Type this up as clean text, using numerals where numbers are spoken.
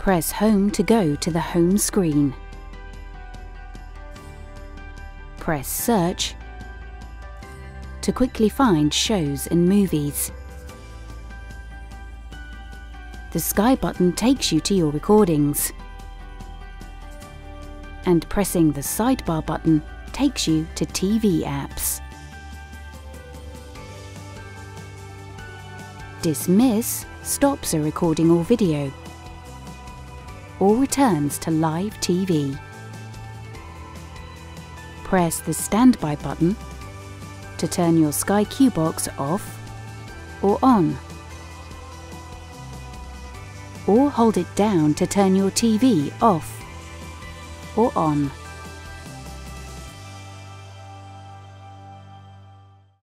Press Home to go to the home screen. Press Search to quickly find shows and movies. The Sky button takes you to your recordings, and pressing the Sidebar button takes you to TV apps. Dismiss stops a recording or video, or returns to live TV. Press the Standby button to turn your Sky Q box off or on, or hold it down to turn your TV off or on.